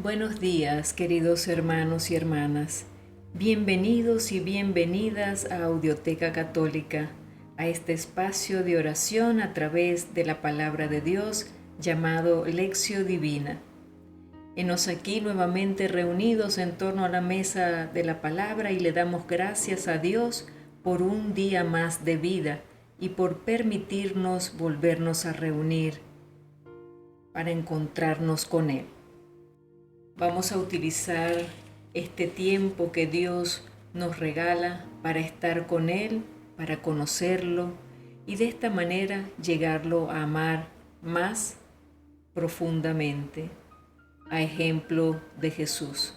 Buenos días, queridos hermanos y hermanas. Bienvenidos y bienvenidas a Audioteca Católica, a este espacio de oración a través de la palabra de Dios llamado Lección Divina. Henos aquí nuevamente reunidos en torno a la mesa de la palabra y le damos gracias a Dios por un día más de vida y por permitirnos volvernos a reunir para encontrarnos con Él. Vamos a utilizar este tiempo que Dios nos regala para estar con Él, para conocerlo y de esta manera llegarlo a amar más profundamente, a ejemplo de Jesús.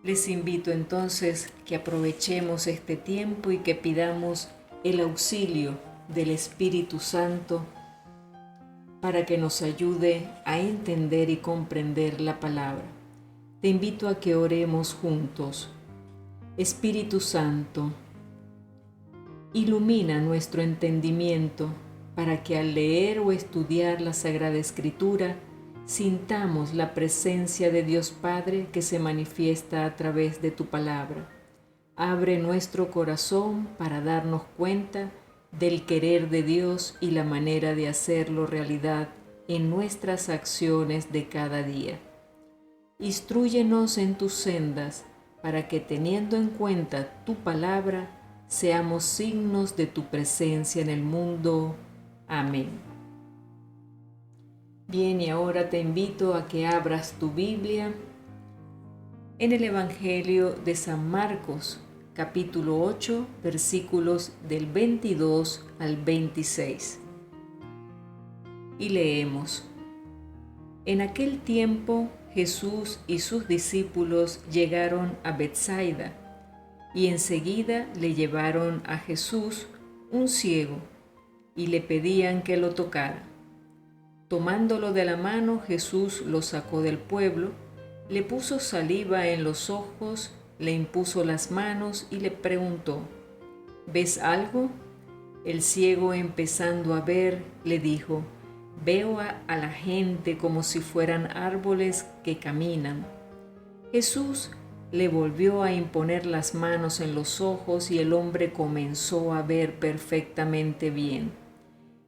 Les invito entonces que aprovechemos este tiempo y que pidamos el auxilio del Espíritu Santo para que nos ayude a entender y comprender la palabra. Te invito a que oremos juntos. Espíritu Santo, ilumina nuestro entendimiento para que al leer o estudiar la Sagrada Escritura sintamos la presencia de Dios Padre que se manifiesta a través de tu palabra. Abre nuestro corazón para darnos cuenta del querer de Dios y la manera de hacerlo realidad en nuestras acciones de cada día. Instrúyenos en tus sendas para que teniendo en cuenta tu palabra, seamos signos de tu presencia en el mundo. Amén. Bien, y ahora te invito a que abras tu Biblia en el Evangelio de San Marcos, capítulo 8, versículos del 22 al 26. Y leemos: En aquel tiempo Jesús y sus discípulos llegaron a Betsaida, y enseguida le llevaron a Jesús un ciego, y le pedían que lo tocara. Tomándolo de la mano, Jesús lo sacó del pueblo, le puso saliva en los ojos, le impuso las manos y le preguntó: ¿Ves algo? El ciego, empezando a ver, le dijo: Veo a la gente como si fueran árboles que caminan. Jesús le volvió a imponer las manos en los ojos y el hombre comenzó a ver perfectamente bien.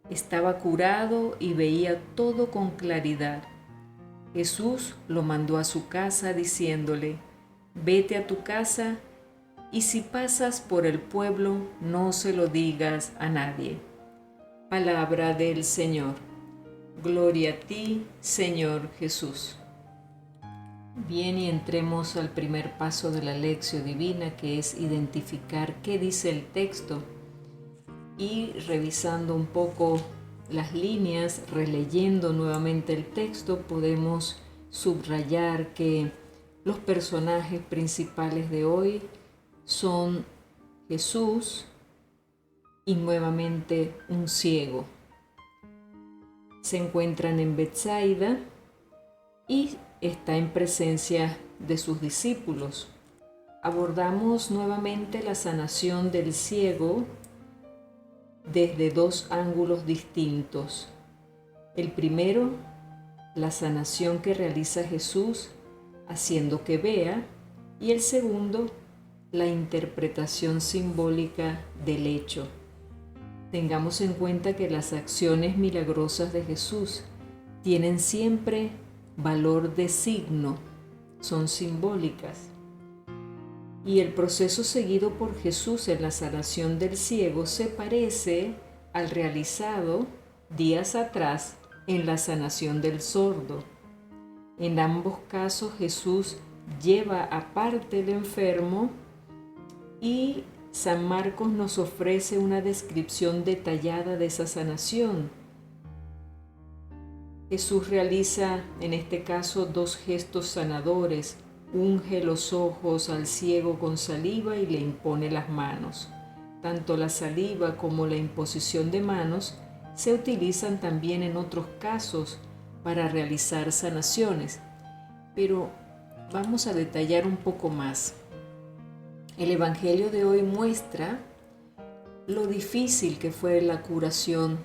Estaba curado y veía todo con claridad. Jesús lo mandó a su casa diciéndole: Vete a tu casa y si pasas por el pueblo no se lo digas a nadie. Palabra del Señor. Gloria a ti, Señor Jesús. Bien, y entremos al primer paso de la Lección Divina, que es identificar qué dice el texto, y revisando un poco las líneas, releyendo nuevamente el texto, podemos subrayar que los personajes principales de hoy son Jesús y nuevamente un ciego. Se encuentran en Betsaida y está en presencia de sus discípulos. Abordamos nuevamente la sanación del ciego desde dos ángulos distintos. El primero, la sanación que realiza Jesús haciendo que vea, y el segundo, la interpretación simbólica del hecho. Tengamos en cuenta que las acciones milagrosas de Jesús tienen siempre valor de signo, son simbólicas. Y el proceso seguido por Jesús en la sanación del ciego se parece al realizado días atrás en la sanación del sordo. En ambos casos Jesús lleva aparte el enfermo y San Marcos nos ofrece una descripción detallada de esa sanación. Jesús realiza en este caso dos gestos sanadores: unge los ojos al ciego con saliva y le impone las manos. Tanto la saliva como la imposición de manos se utilizan también en otros casos para realizar sanaciones, pero vamos a detallar un poco más. El Evangelio de hoy muestra lo difícil que fue la curación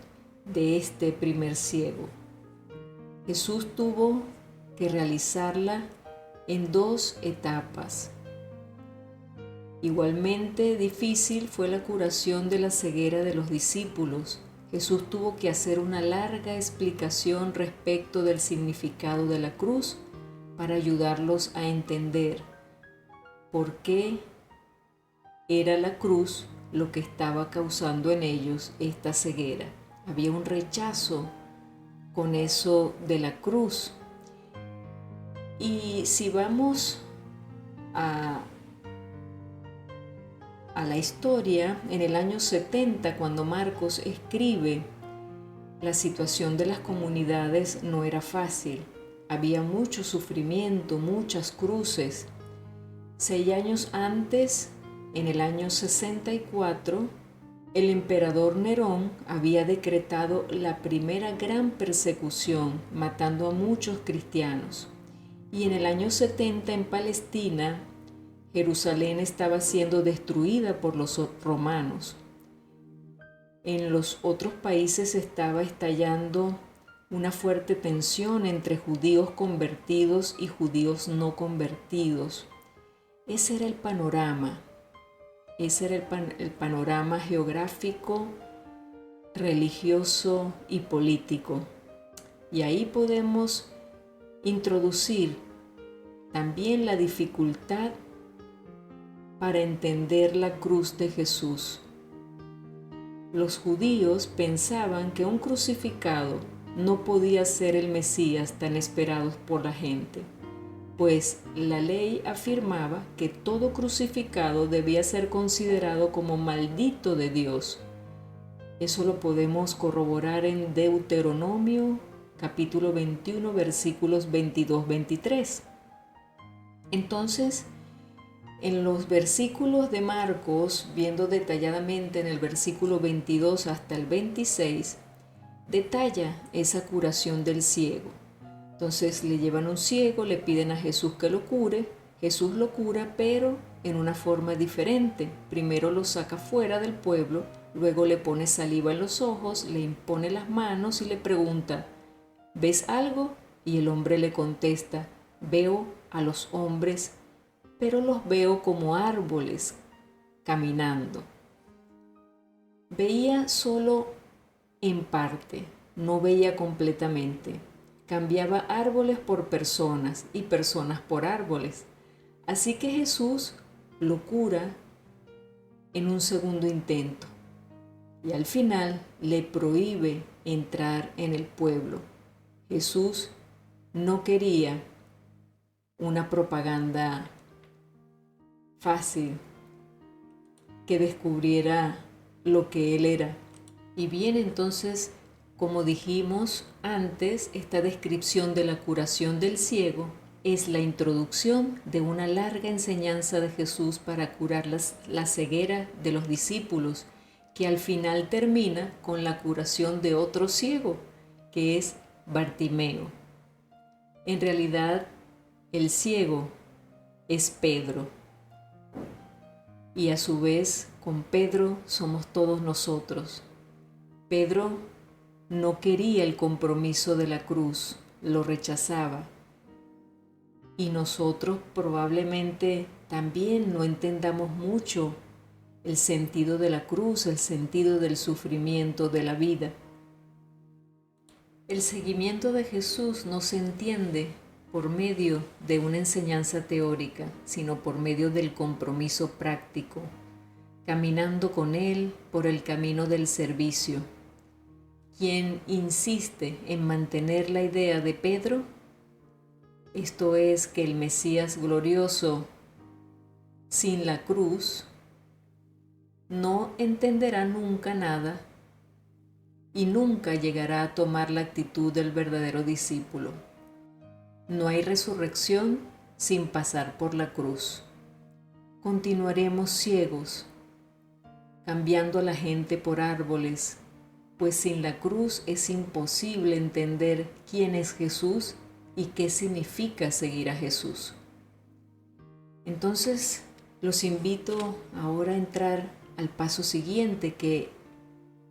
de este primer ciego. Jesús tuvo que realizarla en 2 etapas. Igualmente difícil fue la curación de la ceguera de los discípulos. Jesús tuvo que hacer una larga explicación respecto del significado de la cruz para ayudarlos a entender por qué era la cruz lo que estaba causando en ellos esta ceguera. Había un rechazo con eso de la cruz. Y si vamos a la historia, en el año 70, cuando Marcos escribe, la situación de las comunidades no era fácil. Había mucho sufrimiento, muchas cruces. 6 años antes, en el año 64, el emperador Nerón había decretado la primera gran persecución, matando a muchos cristianos. Y en el año 70, en Palestina, Jerusalén estaba siendo destruida por los romanos. En los otros países estaba estallando una fuerte tensión entre judíos convertidos y judíos no convertidos. Ese era el panorama. Ese era el panorama geográfico, religioso y político. Y ahí podemos introducir también la dificultad para entender la cruz de Jesús. Los judíos pensaban que un crucificado no podía ser el Mesías tan esperado por la gente, pues la ley afirmaba que todo crucificado debía ser considerado como maldito de Dios. Eso lo podemos corroborar en Deuteronomio capítulo 21, versículos 22-23. Entonces, en los versículos de Marcos, viendo detalladamente en el versículo 22 hasta el 26, detalla esa curación del ciego. Entonces le llevan un ciego, le piden a Jesús que lo cure. Jesús lo cura, pero en una forma diferente. Primero lo saca fuera del pueblo, luego le pone saliva en los ojos, le impone las manos y le pregunta, ¿ves algo? Y el hombre le contesta, veo a los hombres, pero los veo como árboles caminando. Veía solo en parte, no veía completamente. Cambiaba árboles por personas y personas por árboles. Así que Jesús lo cura en un segundo intento y al final le prohíbe entrar en el pueblo. Jesús no quería una propaganda fácil que descubriera lo que él era. Y bien, entonces, como dijimos antes, esta descripción de la curación del ciego es la introducción de una larga enseñanza de Jesús para curar la ceguera de los discípulos, que al final termina con la curación de otro ciego, que es Bartimeo. En realidad, el ciego es Pedro. Y a su vez, con Pedro somos todos nosotros. Pedro no quería el compromiso de la cruz, lo rechazaba. Y nosotros probablemente también no entendamos mucho el sentido de la cruz, el sentido del sufrimiento de la vida. El seguimiento de Jesús no se entiende por medio de una enseñanza teórica, sino por medio del compromiso práctico, caminando con Él por el camino del servicio. Quien insiste en mantener la idea de Pedro, esto es que el Mesías glorioso sin la cruz, no entenderá nunca nada y nunca llegará a tomar la actitud del verdadero discípulo. No hay resurrección sin pasar por la cruz. Continuaremos ciegos, cambiando a la gente por árboles, pues sin la cruz es imposible entender quién es Jesús y qué significa seguir a Jesús. Entonces, los invito ahora a entrar al paso siguiente, que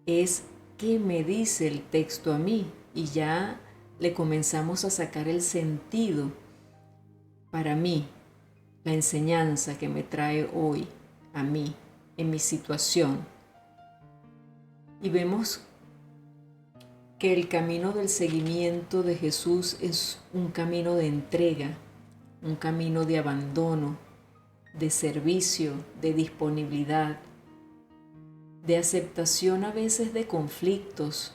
es ¿qué me dice el texto a mí? Y ya le comenzamos a sacar el sentido para mí, la enseñanza que me trae hoy a mí, en mi situación. Y vemos que el camino del seguimiento de Jesús es un camino de entrega, un camino de abandono, de servicio, de disponibilidad, de aceptación a veces de conflictos,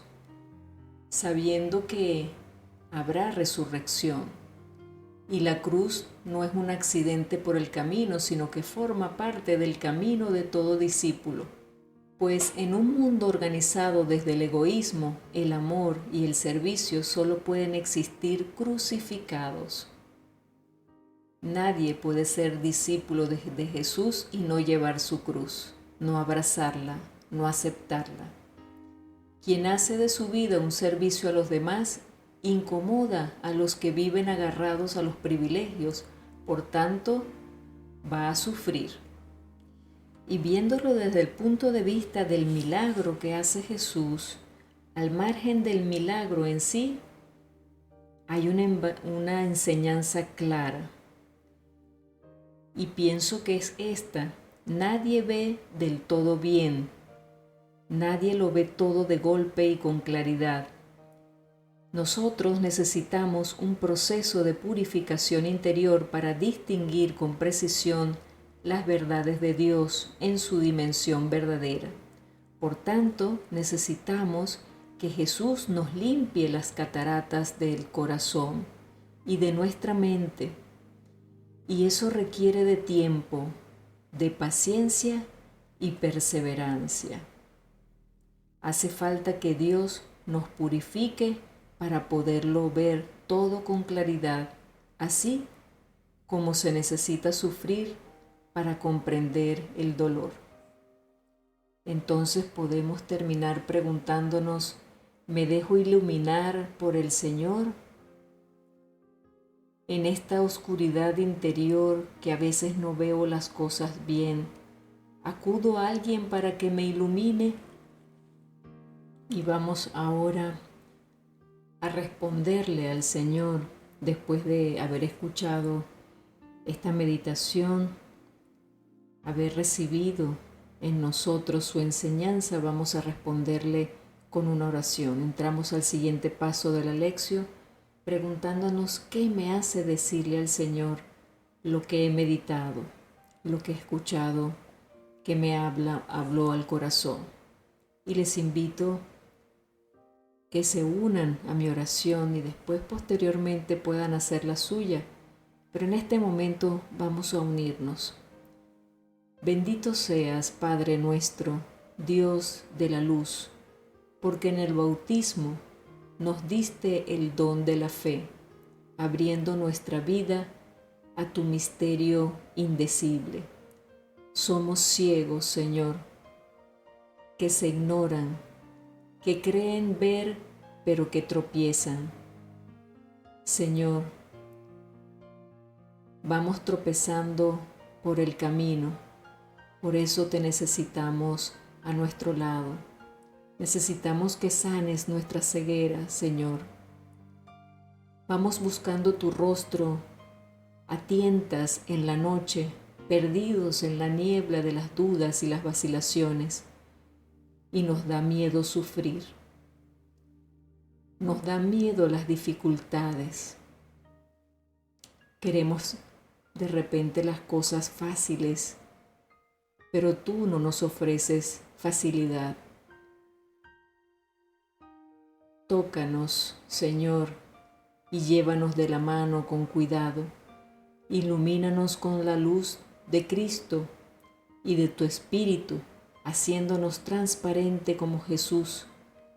sabiendo que habrá resurrección. Y la cruz no es un accidente por el camino, sino que forma parte del camino de todo discípulo. Pues en un mundo organizado desde el egoísmo, el amor y el servicio solo pueden existir crucificados. Nadie puede ser discípulo de Jesús y no llevar su cruz, no abrazarla, no aceptarla. Quien hace de su vida un servicio a los demás incomoda a los que viven agarrados a los privilegios, por tanto, va a sufrir. Y viéndolo desde el punto de vista del milagro que hace Jesús, al margen del milagro en sí, hay una enseñanza clara. Y pienso que es esta: nadie ve del todo bien, nadie lo ve todo de golpe y con claridad. Nosotros necesitamos un proceso de purificación interior para distinguir con precisión las verdades de Dios en su dimensión verdadera. Por tanto, necesitamos que Jesús nos limpie las cataratas del corazón y de nuestra mente. Y eso requiere de tiempo, de paciencia y perseverancia. Hace falta que Dios nos purifique para poderlo ver todo con claridad, así como se necesita sufrir para comprender el dolor. Entonces podemos terminar preguntándonos: ¿me dejo iluminar por el Señor? En esta oscuridad interior que a veces no veo las cosas bien, ¿acudo a alguien para que me ilumine? Y vamos ahora a responderle al Señor después de haber escuchado esta meditación, haber recibido en nosotros su enseñanza. Vamos a responderle con una oración. Entramos al siguiente paso de la lección, preguntándonos qué me hace decirle al Señor lo que he meditado, lo que he escuchado, que me habló al corazón. Y les invito que se unan a mi oración y después posteriormente puedan hacer la suya. Pero en este momento vamos a unirnos. Bendito seas, Padre nuestro, Dios de la luz, porque en el bautismo nos diste el don de la fe, abriendo nuestra vida a tu misterio indecible. Somos ciegos, Señor, que se ignoran, que creen ver, pero que tropiezan. Señor, vamos tropezando por el camino. Por eso te necesitamos a nuestro lado. Necesitamos que sanes nuestra ceguera, Señor. Vamos buscando tu rostro a tientas en la noche, perdidos en la niebla de las dudas y las vacilaciones. Y nos da miedo sufrir. Nos da miedo las dificultades. Queremos de repente las cosas fáciles, pero tú no nos ofreces facilidad. Tócanos, Señor, y llévanos de la mano con cuidado. Ilumínanos con la luz de Cristo y de tu Espíritu, haciéndonos transparente como Jesús,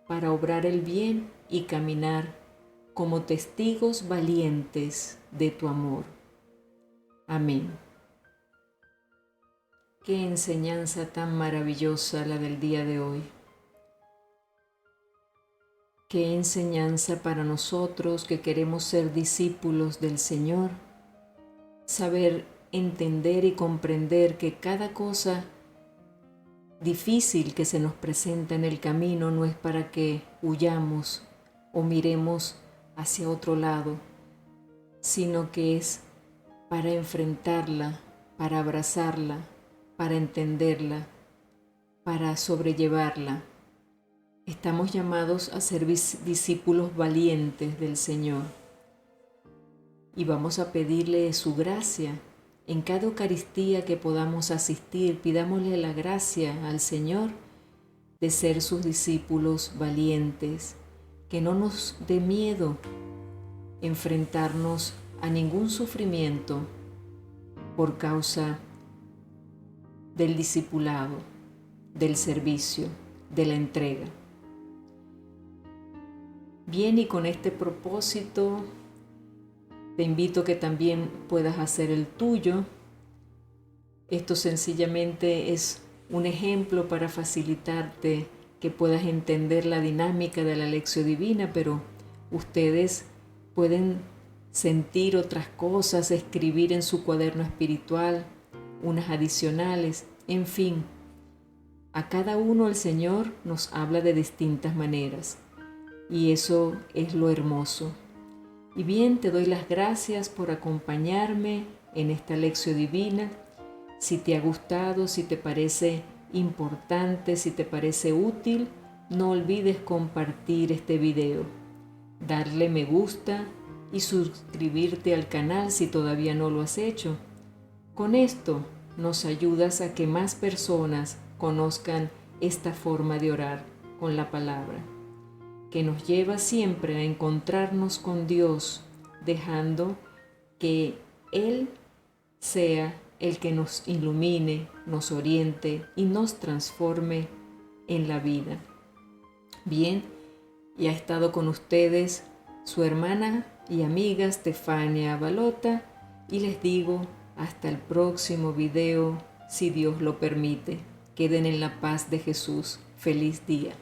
para obrar el bien y caminar como testigos valientes de tu amor. Amén. Qué enseñanza tan maravillosa la del día de hoy. Qué enseñanza para nosotros que queremos ser discípulos del Señor, saber entender y comprender que cada cosa difícil que se nos presenta en el camino no es para que huyamos o miremos hacia otro lado, sino que es para enfrentarla, para abrazarla, para entenderla, para sobrellevarla. Estamos llamados a ser discípulos valientes del Señor y vamos a pedirle su gracia. En cada Eucaristía que podamos asistir, pidámosle la gracia al Señor de ser sus discípulos valientes, que no nos dé miedo enfrentarnos a ningún sufrimiento por causa del discipulado, del servicio, de la entrega. Bien, y con este propósito te invito a que también puedas hacer el tuyo. Esto sencillamente es un ejemplo para facilitarte que puedas entender la dinámica de la Lección Divina, pero ustedes pueden sentir otras cosas, escribir en su cuaderno espiritual, unas adicionales, en fin. A cada uno el Señor nos habla de distintas maneras y eso es lo hermoso. Y bien, te doy las gracias por acompañarme en esta Lección Divina. Si te ha gustado, si te parece importante, si te parece útil, no olvides compartir este video, darle me gusta y suscribirte al canal si todavía no lo has hecho. Con esto nos ayudas a que más personas conozcan esta forma de orar con la palabra, que nos lleva siempre a encontrarnos con Dios, dejando que Él sea el que nos ilumine, nos oriente y nos transforme en la vida. Bien, y ha estado con ustedes su hermana y amiga Estefania Balota, y les digo hasta el próximo video, si Dios lo permite. Queden en la paz de Jesús. Feliz día.